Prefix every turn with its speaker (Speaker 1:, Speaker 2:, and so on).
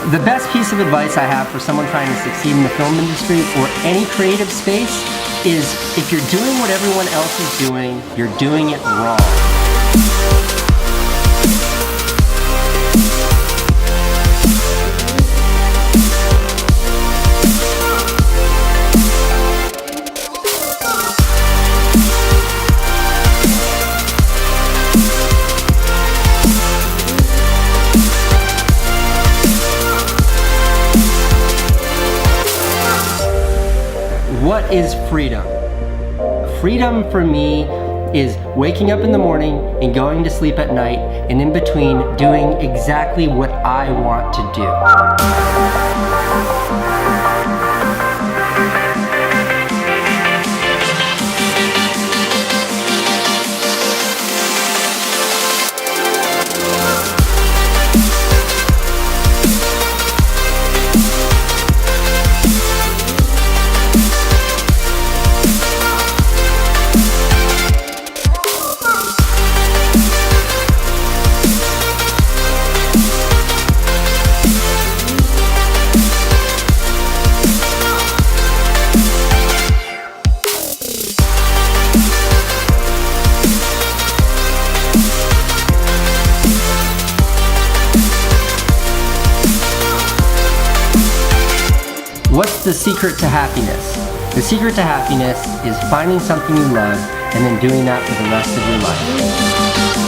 Speaker 1: The best piece of advice I have for someone trying to succeed in the film industry or any creative space is if you're doing what everyone else is doing, you're doing it wrong. What is freedom? Freedom for me is waking up in the morning and going to sleep at night, and in between doing exactly what I want to do. What's the secret to happiness? The secret to happiness is finding something you love and then doing that for the rest of your life.